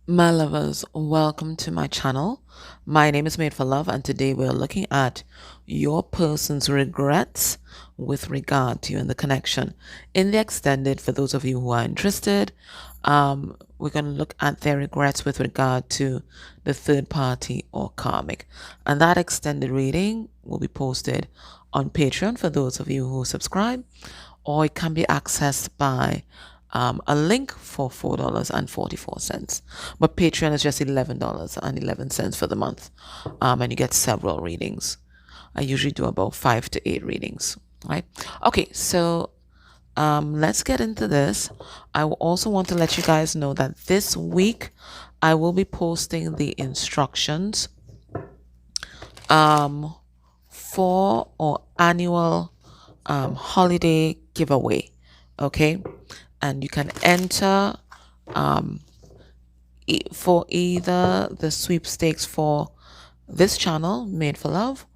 My lovers, welcome to my channel. My name is Maid4luv, and today we're looking at your person's regrets with regard to you and the connection. In the extended, for those of you who are interested, we're going to look at their regrets with regard to the third party or karmic. And that extended reading will be posted on Patreon for those of you who subscribe, or it can be accessed by a link for $4.44. But Patreon is just $11.11 for the month. And you get several readings. I usually do about 5 to 8 readings, right? Okay, so let's get into this. I also want to let you guys know that this week I will be posting the instructions for our annual holiday giveaway. Okay, and you can enter for either the sweepstakes for this channel, Maid4luv,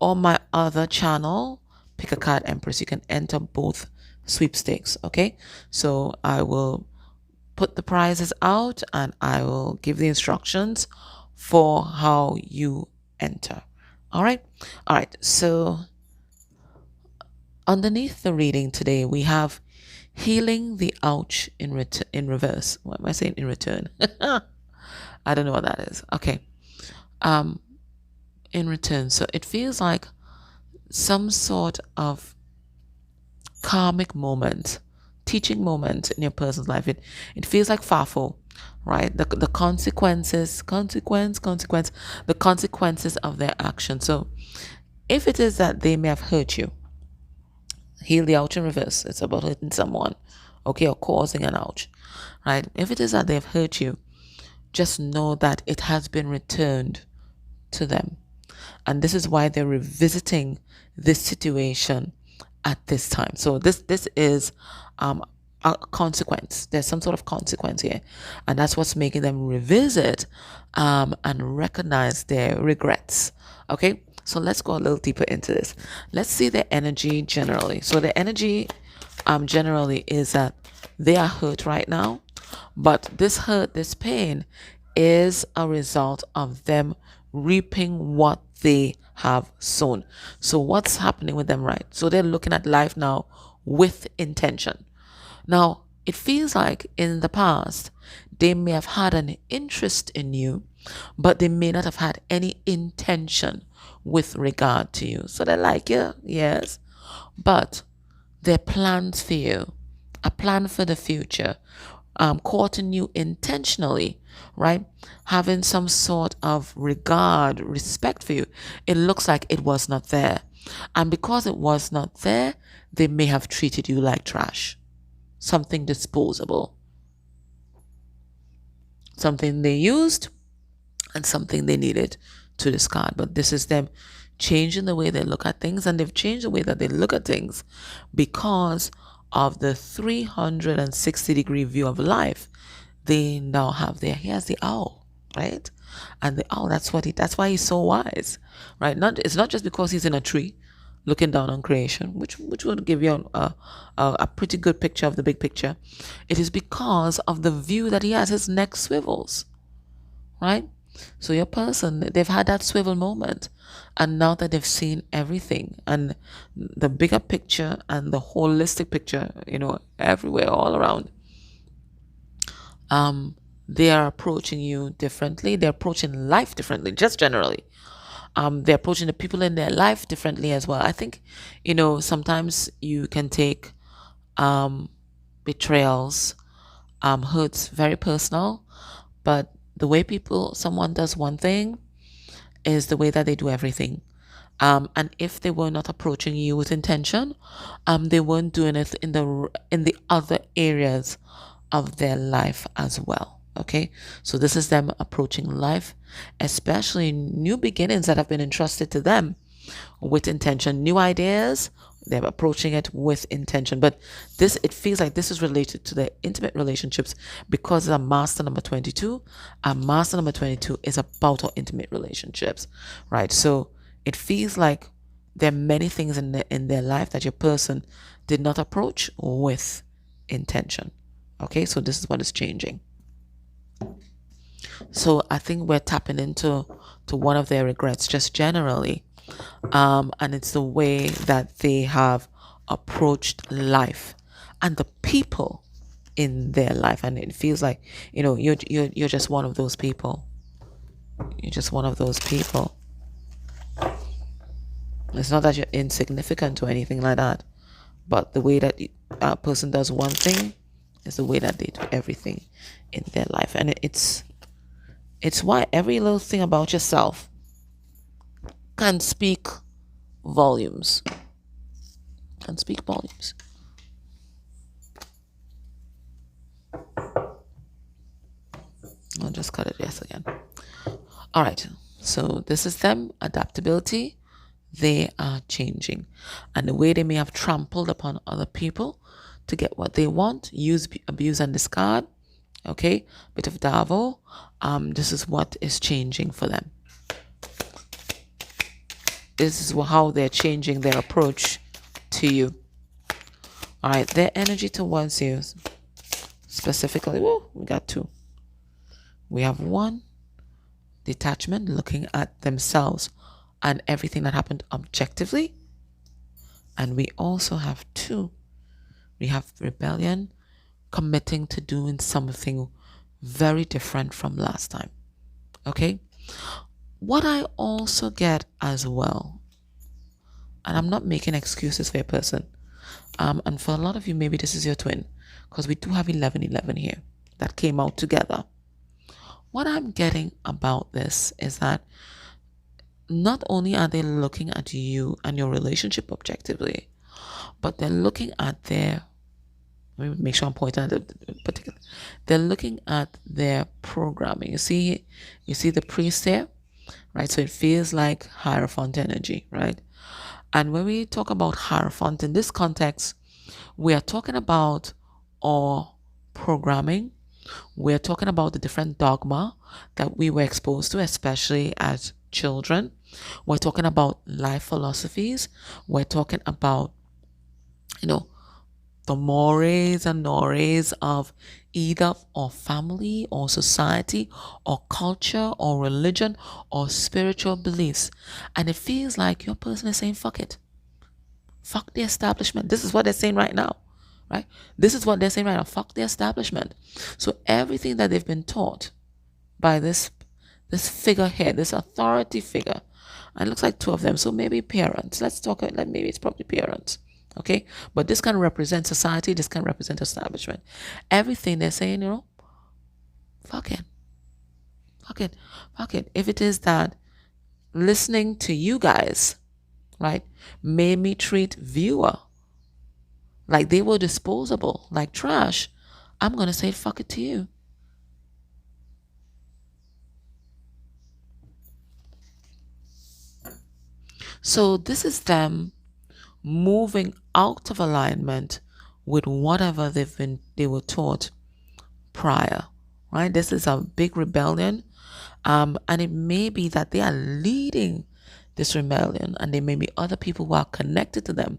or my other channel, Pick a Card Empress. You can enter both sweepstakes. Okay, so I will put the prizes out and I will give the instructions for how you enter. All right, so underneath the reading today we have healing the ouch in reverse. What am I saying in return? I don't know what that is. Okay. In return. So it feels like some sort of karmic moment, teaching moment in your person's life. It feels like FAFO, right? The consequences of their action. So if it is that they may have hurt you, heal the ouch in reverse. It's about hurting someone, okay, or causing an ouch, right? If it is that they've hurt you, just know that it has been returned to them. And this is why they're revisiting this situation at this time. So this is a consequence. There's some sort of consequence here. And that's what's making them revisit and recognize their regrets. Okay? So let's go a little deeper into this. Let's see the energy generally. So the energy generally is that they are hurt right now, but this hurt, this pain is a result of them reaping what they have sown. So what's happening with them, right? So they're looking at life now with intention. Now, it feels like in the past, they may have had an interest in you, but they may not have had any intention with regard to you. So they like you, yes, but their plans for you, a plan for the future, courting you intentionally, right? Having some sort of regard, respect for you. It looks like it was not there. And because it was not there, they may have treated you like trash, something disposable, something they used and something they needed to discard. But this is them changing the way they look at things, and they've changed the way that they look at things because of the 360-degree view of life. They now have here's the owl, right? And the owl, that's why he's so wise, right? It's not just because he's in a tree looking down on creation, which would give you a pretty good picture of the big picture. It is because of the view that he has. His neck swivels, right? So your person, they've had that swivel moment, and now that they've seen everything and the bigger picture and the holistic picture, everywhere, all around, they are approaching you differently. They're approaching life differently, just generally. They're approaching the people in their life differently as well. I think, sometimes you can take betrayals, hurts very personal, but the way someone does one thing is the way that they do everything. And if they were not approaching you with intention, they weren't doing it in the other areas of their life as well. Okay, so this is them approaching life, especially new beginnings that have been entrusted to them, with intention, new ideas, They're approaching it with intention. But this, it feels like this is related to their intimate relationships because it's a master number 22. A master number 22 is about our intimate relationships, right? So it feels like there are many things in their life that your person did not approach with intention. Okay, so this is what is changing. So I think we're tapping into one of their regrets just generally. And it's the way that they have approached life and the people in their life. And it feels like, you're just one of those people. You're just one of those people. It's not that you're insignificant or anything like that, but the way that a person does one thing is the way that they do everything in their life. And it's why every little thing about yourself can speak volumes. Can speak volumes. I'll just cut it yes again. All right. So this is them. Adaptability. They are changing. And the way they may have trampled upon other people to get what they want, use, abuse, and discard. Okay. Bit of Davo. This is what is changing for them. This is how they're changing their approach to you. All right, their energy towards you. Specifically, we got 2. We have 1, detachment, looking at themselves and everything that happened objectively. And we also have 2. We have rebellion, committing to doing something very different from last time. Okay? What I also get as well, and I'm not making excuses for a person, and for a lot of you, maybe this is your twin, because we do have 1111 here that came out together. What I'm getting about this is that not only are they looking at you and your relationship objectively, but they're looking at their, let me make sure I'm pointing at the particular, they're looking at their programming. You see the priest there? Right, so it feels like Hierophant energy, right? And when we talk about Hierophant in this context, we are talking about our programming. We're talking about the different dogma that we were exposed to, especially as children. We're talking about life philosophies. We're talking about, the mores and nores of either or family or society or culture or religion or spiritual beliefs. And it feels like your person is saying, fuck it. Fuck the establishment. This is what they're saying right now, right? This is what they're saying right now. Fuck the establishment. So everything that they've been taught by this figurehead, this authority figure, and it looks like 2 of them. So maybe parents. Let's talk, maybe it's probably parents. Okay, but this can represent society, this can represent establishment. Everything they're saying, fuck it. If it is that listening to you guys, right, made me treat viewer like they were disposable, like trash, I'm going to say fuck it to you. So this is them moving out of alignment with whatever they were taught prior, right? This is a big rebellion, and it may be that they are leading this rebellion, and there may be other people who are connected to them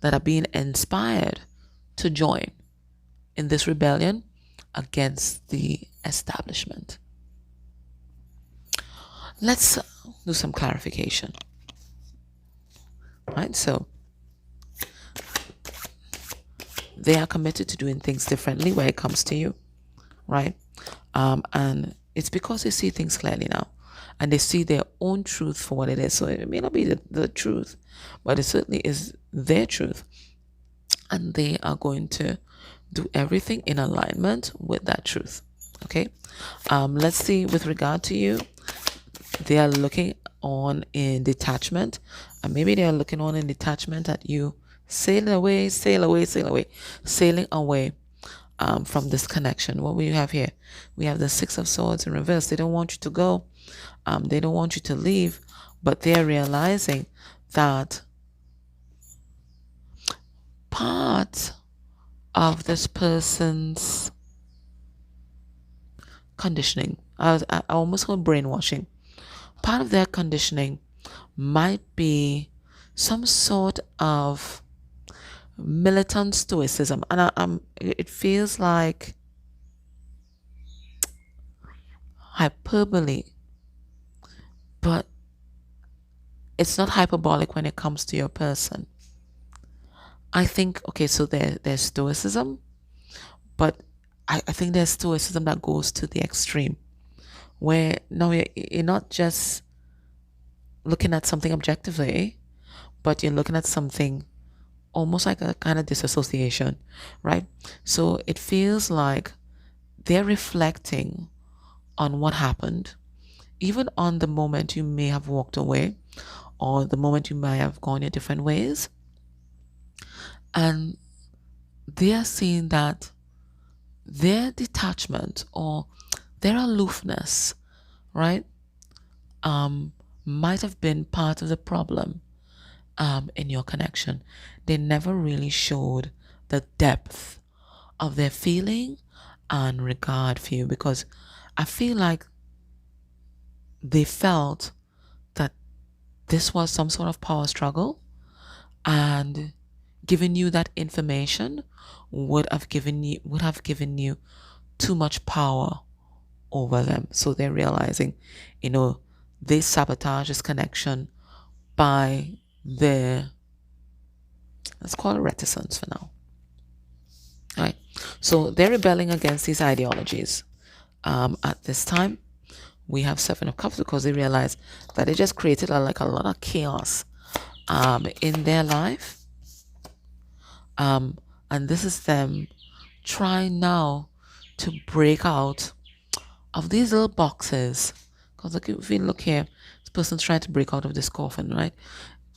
that are being inspired to join in this rebellion against the establishment. Let's do some clarification, right? So they are committed to doing things differently when it comes to you, right? And it's because they see things clearly now, and they see their own truth for what it is. So it may not be the truth, but it certainly is their truth, and they are going to do everything in alignment with that truth. Okay. Let's see, with regard to you, they are looking on in detachment, and maybe they are looking on in detachment at you sailing away from this connection. What we have here, we have the 6 of Swords in reverse. They don't want you to go, they don't want you to leave, but they're realizing that part of this person's conditioning, I almost call brainwashing. Part of their conditioning might be some sort of militant stoicism, and it feels like hyperbole, but it's not hyperbolic when it comes to your person. I think, okay, so there's stoicism, but I think there's stoicism that goes to the extreme, where now you're not just looking at something objectively, but you're looking at something almost like a kind of disassociation, right? So it feels like they're reflecting on what happened, even on the moment you may have walked away or the moment you may have gone your different ways. And they are seeing that their detachment or their aloofness, right, might have been part of the problem in your connection. They never really showed the depth of their feeling and regard for you, because I feel like they felt that this was some sort of power struggle, and giving you that information would have given you too much power over them. So they're realizing, they sabotage this connection by their, let's call it reticence for now. All right. So they're rebelling against these ideologies. At this time, we have Seven of Cups because they realize that it just created a lot of chaos in their life. And this is them trying now to break out of these little boxes. Because if you look here, this person's trying to break out of this coffin, right?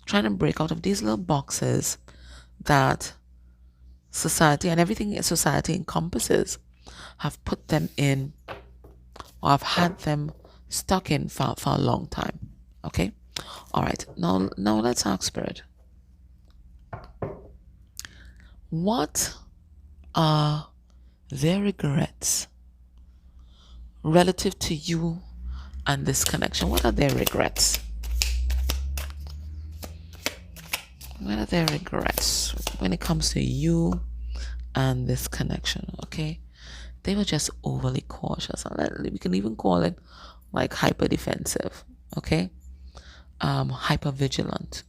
Trying to break out of these little boxes that society and everything society encompasses have put them in, or have had them stuck in for a long time. Okay? All right. Now let's ask Spirit. What are their regrets relative to you and this connection? What are their regrets? What are their regrets when it comes to you and this connection? Okay, they were just overly cautious. We can even call it like hyper defensive. Okay, hyper vigilant,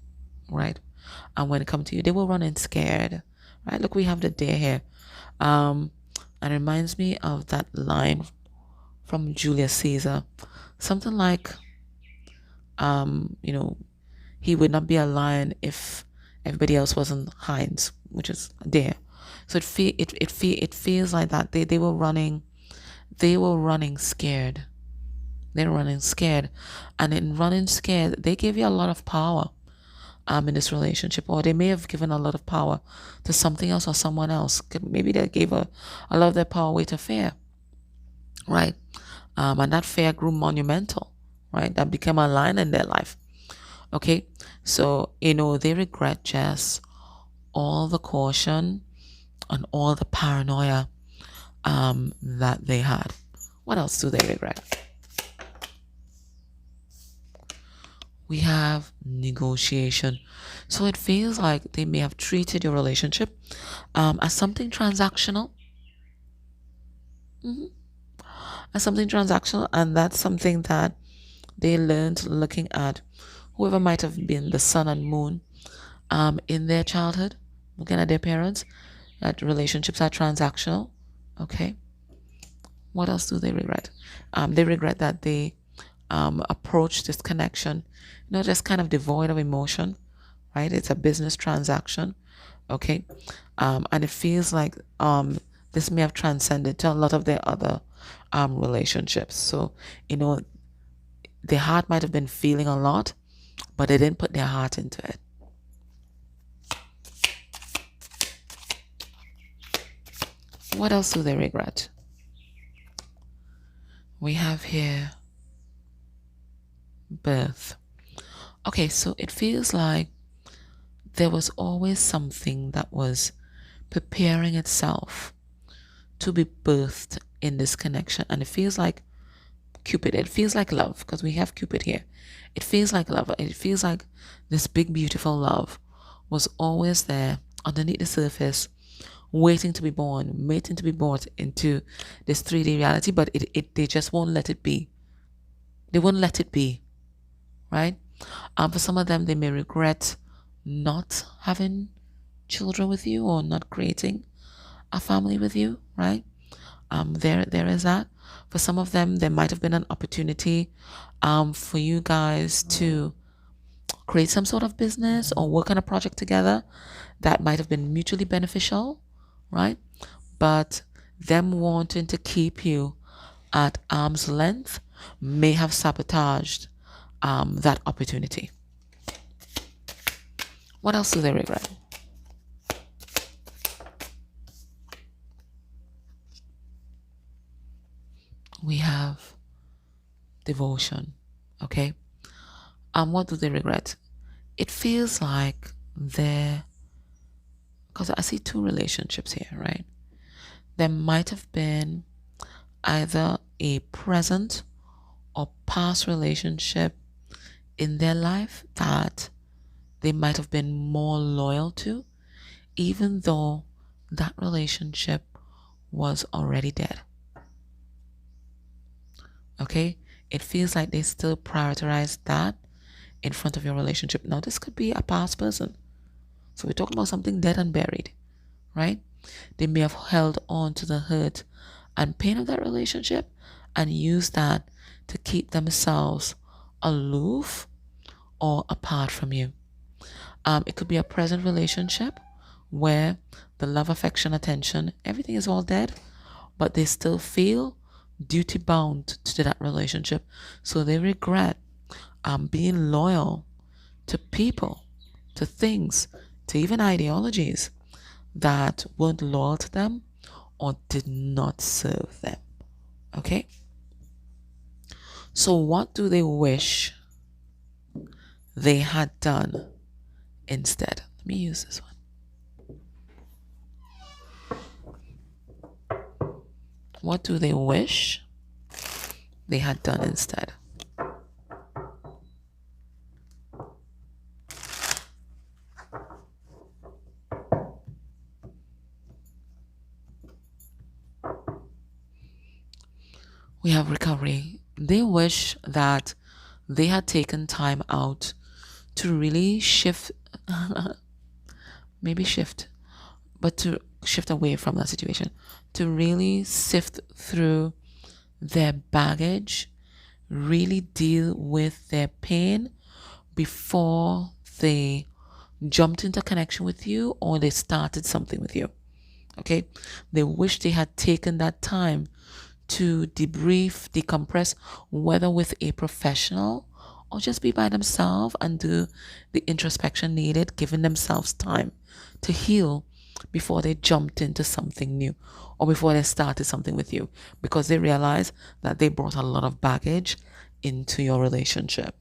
right? And when it comes to you, they were running scared, right? Look, we have the deer here. And it reminds me of that line from Julius Caesar, something like, he would not be a lion if everybody else wasn't Heinz, which is deer. So it feels like that they were running scared. They were running scared, and in running scared, they gave you a lot of power in this relationship, or they may have given a lot of power to something else or someone else. Maybe they gave a lot of their power away to fear, right? And that fear grew monumental, right? That became a line in their life. Okay, so they regret just all the caution and all the paranoia that they had. What else do they regret? We have negotiation. So it feels like they may have treated your relationship as something transactional. As something transactional, and that's something that they learned looking at whoever might have been the sun and moon in their childhood, looking at their parents, that relationships are transactional. Okay. What else do they regret? They regret that they approached this connection, just kind of devoid of emotion, right? It's a business transaction. Okay. And it feels like this may have transcended to a lot of their other relationships. So, their heart might have been feeling a lot, but they didn't put their heart into it. What else do they regret? We have here birth. Okay, so it feels like there was always something that was preparing itself to be birthed in this connection. And it feels like Cupid. It feels like love because we have Cupid here. It feels like love. It feels like this big, beautiful love was always there underneath the surface, waiting to be born, waiting to be brought into this 3D reality, but they just won't let it be. They won't let it be, right? For some of them, they may regret not having children with you or not creating a family with you, right? There is that. For some of them, there might have been an opportunity for you guys to create some sort of business or work on a project together that might have been mutually beneficial, right? But them wanting to keep you at arm's length may have sabotaged that opportunity. What else do they regret? We have devotion, okay? What do they regret? It feels like they're, because I see two relationships here, right? There might have been either a present or past relationship in their life that they might have been more loyal to, even though that relationship was already dead. Okay? It feels like they still prioritize that in front of your relationship. Now, this could be a past person. So we're talking about something dead and buried, right? They may have held on to the hurt and pain of that relationship and used that to keep themselves aloof or apart from you. It could be a present relationship where the love, affection, attention, everything is all dead, but they still feel duty bound to that relationship. So they regret being loyal to people, to things, to even ideologies that weren't loyal to them or did not serve them. Okay? So what do they wish they had done instead? Let me use this one. What do they wish they had done instead? We have recovery. They wish that they had taken time out to really shift, maybe shift, but to shift away from that situation, to really sift through their baggage, really deal with their pain before they jumped into connection with you or they started something with you. Okay? They wish they had taken that time to debrief, decompress, whether with a professional or just be by themselves and do the introspection needed, giving themselves time to heal before they jumped into something new or before they started something with you, because they realize that they brought a lot of baggage into your relationship.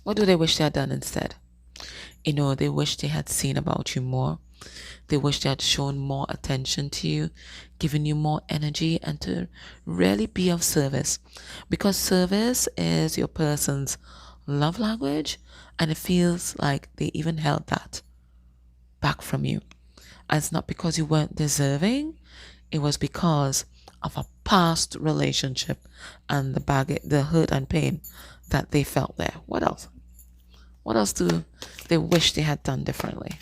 What do they wish they had done instead? They wish they had seen about you more. They wish they had shown more attention to you, given you more energy, and to really be of service. Because service is your person's love language, and it feels like they even held that back from you. And it's not because you weren't deserving, it was because of a past relationship and the hurt and pain that they felt there. What else? What else do they wish they had done differently?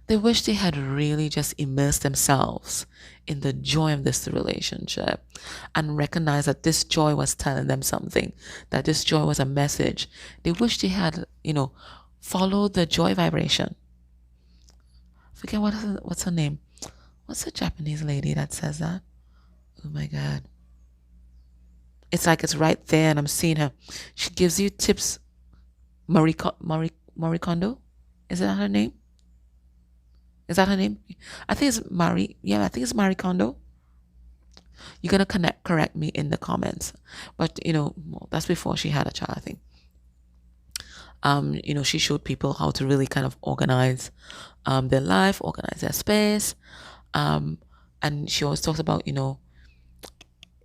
They wish they had really just immersed themselves in the joy of this relationship and recognized that this joy was telling them something, that this joy was a message. They wish they had, followed the joy vibration. Forget what's her name. What's the Japanese lady that says that? Oh my God. It's like it's right there and I'm seeing her. She gives you tips. Marie Kondo? Is that her name? Is that her name? I think it's Marie. Yeah, I think it's Marie Kondo. you're gonna correct me in the comments. But well, that's before she had a child, I think. She showed people how to really kind of organize their life, organize their space. And she always talks about,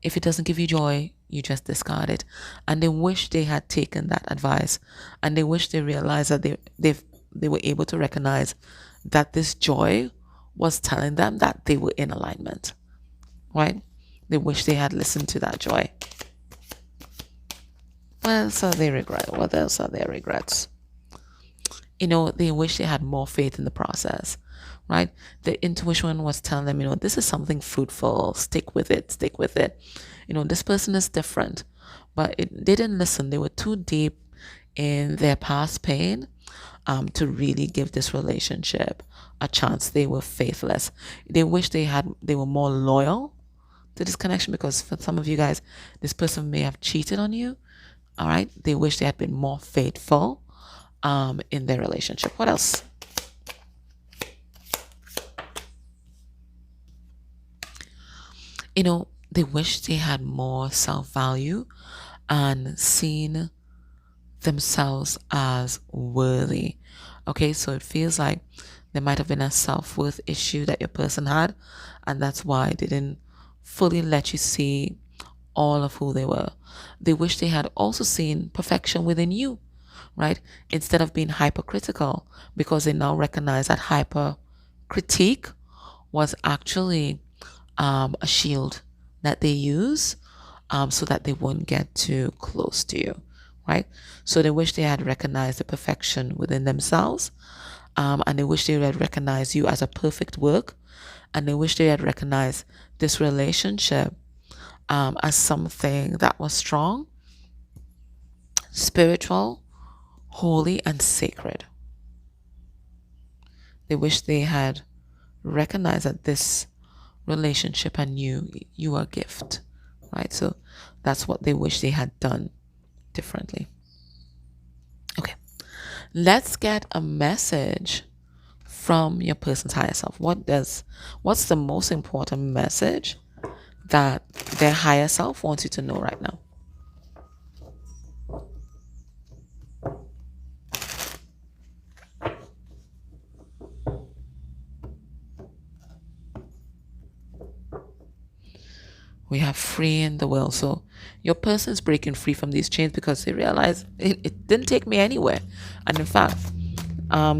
if it doesn't give you joy, you just discard it. And they wish they had taken that advice, and they wish they realized that they were able to recognize that this joy was telling them that they were in alignment, right? They wish they had listened to that joy. What else are they regret? What else are their regrets? They wish they had more faith in the process, right? The intuition was telling them, this is something fruitful. Stick with it. Stick with it. This person is different, but they didn't listen. They were too deep in their past pain to really give this relationship a chance. They were faithless. They wish they were more loyal to this connection, because for some of you guys, this person may have cheated on you. All right. They wish they had been more faithful in their relationship. What else? They wish they had more self-value and seen themselves as worthy. Okay, so it feels like there might have been a self-worth issue that your person had, and that's why they didn't fully let you see all of who they were. They wish they had also seen perfection within you, right? Instead of being hypercritical, because they now recognize that hyper critique was actually a shield that they use so that they won't get too close to you, right? So they wish they had recognized the perfection within themselves, and they wish they had recognized you as a perfect work, and they wish they had recognized this relationship as something that was strong, spiritual, holy, and sacred. They wish they had recognized that this relationship and you are a gift, right? So that's what they wish they had done differently. Okay, let's get a message from your person's higher self. What's the most important message that their higher self wants you to know right now? We have freeing the will. So your person's breaking free from these chains because they realize it didn't take me anywhere. And in fact,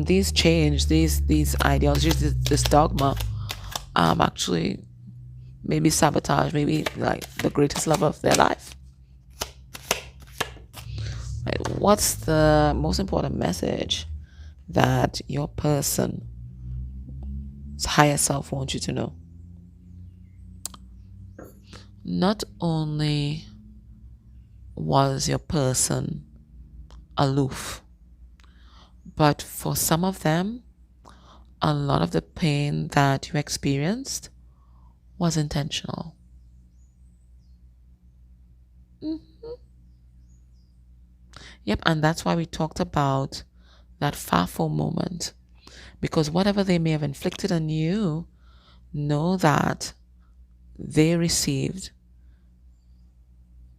these chains, these ideologies, this dogma, actually maybe sabotage, maybe like the greatest love of their life. Right? What's the most important message that your person's higher self wants you to know? Not only was your person aloof, but for some of them, a lot of the pain that you experienced was intentional. Yep, and that's why we talked about that farfo moment. Because whatever they may have inflicted on you, know that they received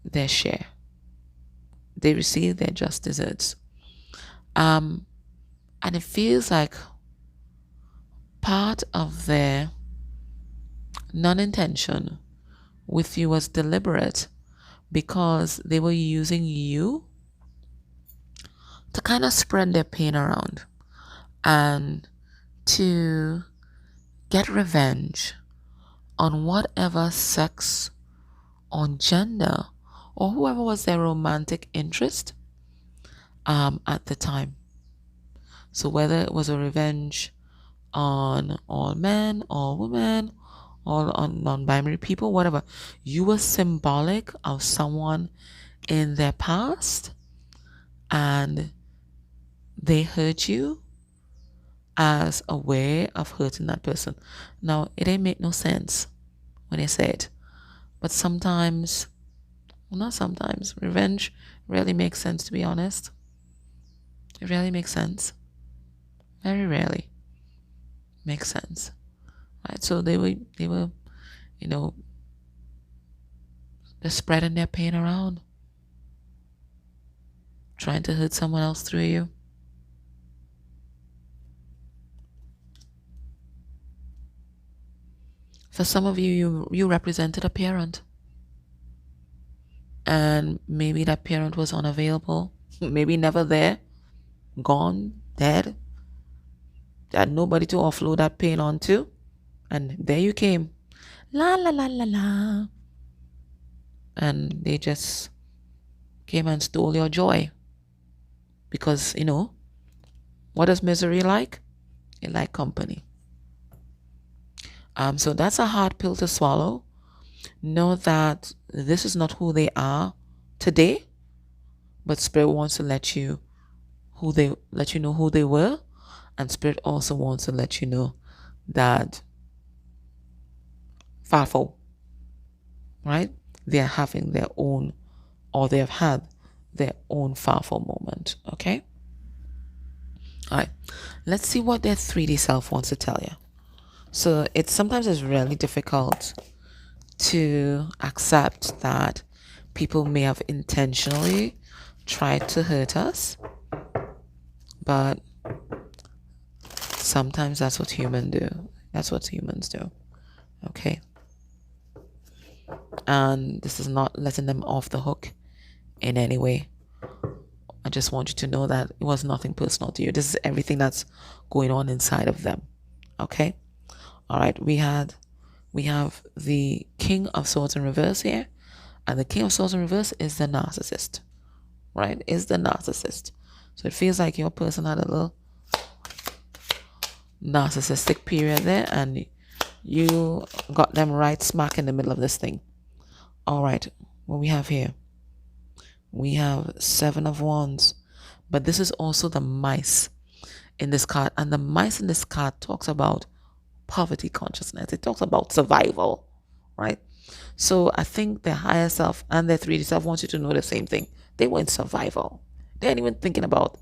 their share. They received their just desserts. And it feels like part of their non-intention with you was deliberate, because they were using you to kind of spread their pain around and to get revenge on whatever sex or gender or whoever was their romantic interest at the time. So whether it was a revenge on all men, all women, all on non-binary people, whatever, you were symbolic of someone in their past, and they hurt you as a way of hurting that person. Now, it ain't make no sense when I say it, but sometimes, well, not sometimes, revenge really makes sense, to be honest. It really makes sense. Very rarely makes sense, right? So they were, They're spreading their pain around, trying to hurt someone else through you. For some of you, you represented a parent. And maybe that parent was unavailable, maybe never there, gone, dead. They had nobody to offload that pain onto. And there you came. La la la la la. And they just came and stole your joy. Because, what is misery like? It like company. So that's a hard pill to swallow. Know that this is not who they are today, but Spirit wants to let you know who they were, and Spirit also wants to let you know that Fafo, right? They are having their own, or they have had their own Fafo moment. Okay. All right. Let's see what their 3D self wants to tell you. So sometimes it's really difficult to accept that people may have intentionally tried to hurt us, but sometimes that's what humans do. That's what humans do. Okay. And this is not letting them off the hook in any way. I just want you to know that it was nothing personal to you. This is everything that's going on inside of them. Okay. All right. We have the King of Swords in reverse here. And the King of Swords in reverse is the narcissist. Right? Is the narcissist. So it feels like your person had a little narcissistic period there, and you got them right smack in the middle of this thing. All right. What we have here? We have 7 of Wands. But this is also the mice in this card. And the mice in this card talks about poverty consciousness. It talks about survival, right? So I think their higher self and their 3D self wants you to know the same thing. They were in survival. They ain't even thinking about,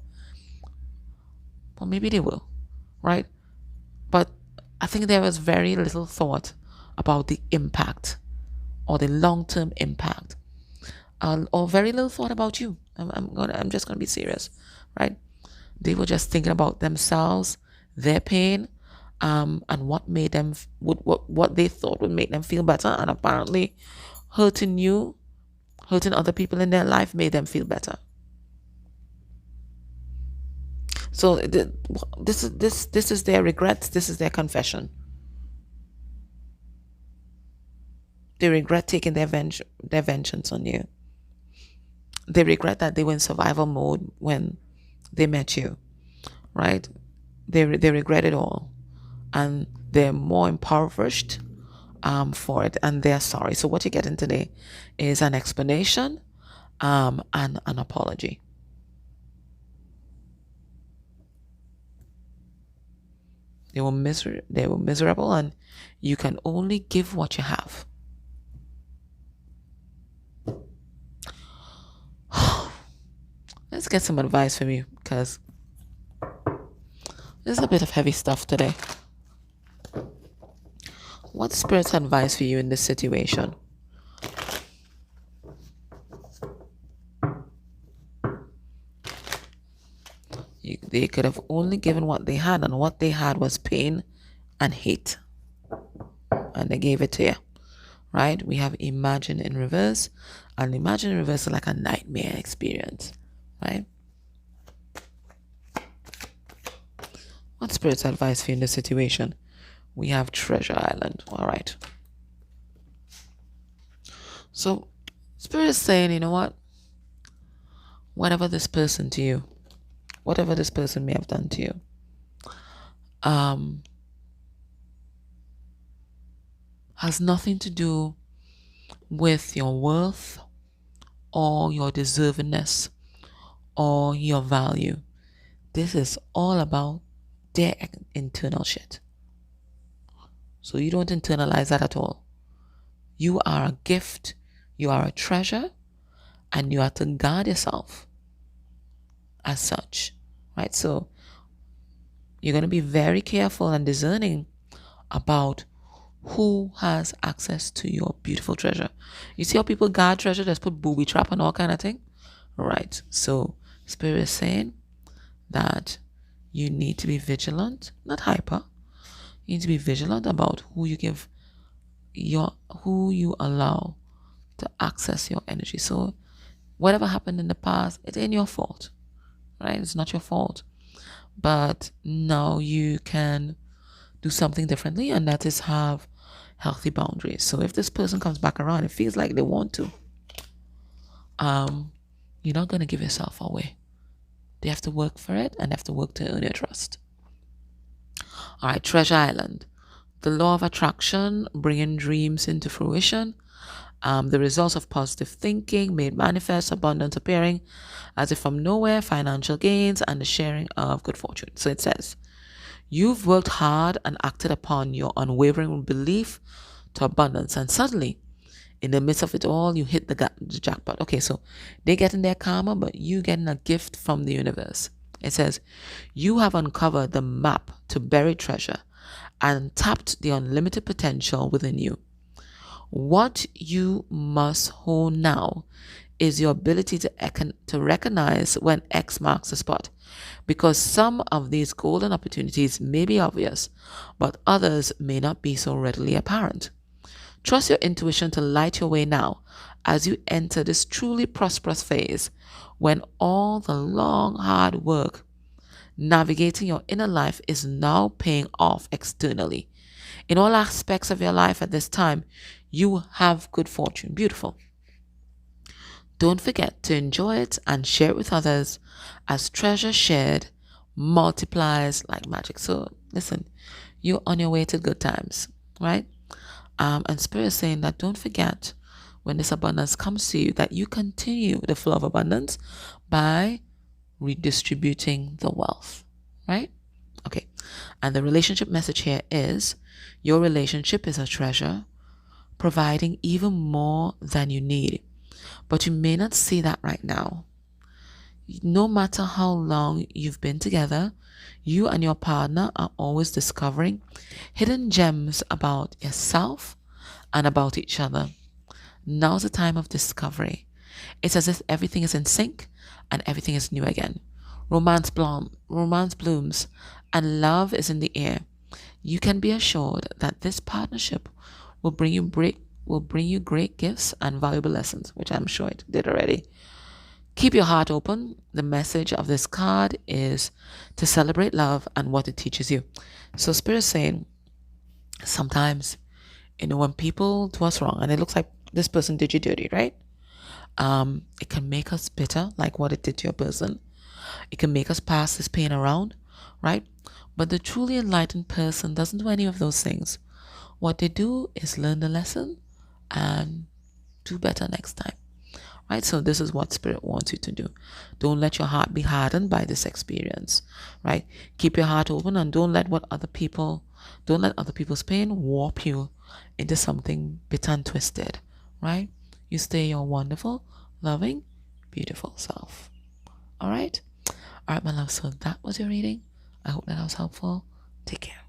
well, maybe they will, right? But I think there was very little thought about the impact or the long-term impact, or very little thought about you. I'm just gonna be serious, right? They were just thinking about themselves, their pain, and what made them what they thought would make them feel better, and apparently hurting other people in their life made them feel better. So this is their regrets. This is their confession. They regret taking their vengeance on you. They regret that they were in survival mode when they met you, right? They regret it all, and they're more impoverished for it, and they're sorry. So what you're getting today is an explanation and an apology. They were miserable, and you can only give what you have. Let's get some advice from you, because there's a bit of heavy stuff today. What's Spirit's advice for you in this situation? They could have only given what they had, and what they had was pain and hate. And they gave it to you, right? We have Imagine in reverse, and Imagine in reverse is like a nightmare experience, right? What's Spirit's advice for you in this situation? We have Treasure Island. All right. So Spirit is saying, you know what? Whatever this person may have done to you, has nothing to do with your worth or your deservingness or your value. This is all about their internal shit. So you don't internalize that at all. You are a gift, you are a treasure, and you are to guard yourself as such, right? So you're going to be very careful and discerning about who has access to your beautiful treasure. You see how people guard treasure, just put booby trap and all kind of thing? Right. So Spirit is saying that you need to be vigilant, not hyper. You need to be vigilant about who you allow to access your energy. So whatever happened in the past, it ain't your fault, right? It's not your fault. But now you can do something differently, and that is have healthy boundaries. So if this person comes back around, it feels like they want to, you're not going to give yourself away. They have to work for it, and they have to work to earn your trust. All right, Treasure Island. The law of attraction, bringing dreams into fruition. The results of positive thinking made manifest, abundance appearing as if from nowhere, financial gains, and the sharing of good fortune. So it says, you've worked hard and acted upon your unwavering belief to abundance, and suddenly, in the midst of it all, you hit the jackpot. Okay, so they getting their karma, but you getting a gift from the universe. It says, you have uncovered the map to buried treasure and tapped the unlimited potential within you. What you must hone now is your ability to recognize when X marks the spot, because some of these golden opportunities may be obvious, but others may not be so readily apparent. Trust your intuition to light your way now as you enter this truly prosperous phase when all the long, hard work navigating your inner life is now paying off externally. In all aspects of your life at this time, you have good fortune. Beautiful. Don't forget to enjoy it and share it with others, as treasure shared multiplies like magic. So listen, you're on your way to good times, right? And Spirit is saying that don't forget, when this abundance comes to you, that you continue the flow of abundance by redistributing the wealth, right? Okay. And the relationship message here is your relationship is a treasure, providing even more than you need. But you may not see that right now. No matter how long you've been together, you and your partner are always discovering hidden gems about yourself and about each other. Now's the time of discovery. It's as if everything is in sync and everything is new again. Romance blooms, and love is in the air. You can be assured that this partnership will bring you great gifts and valuable lessons, which I'm sure it did already. Keep your heart open. The message of this card is to celebrate love and what it teaches you. So Spirit is saying, sometimes, when people do us wrong and it looks like this person did you dirty, right? It can make us bitter, like what it did to your person. It can make us pass this pain around, right? But the truly enlightened person doesn't do any of those things. What they do is learn the lesson and do better next time, right? So this is what Spirit wants you to do. Don't let your heart be hardened by this experience, right? Keep your heart open, and don't let other people's pain warp you into something bitter and twisted, right? You stay your wonderful, loving, beautiful self. All right, my love. So that was your reading. I hope that was helpful. Take care.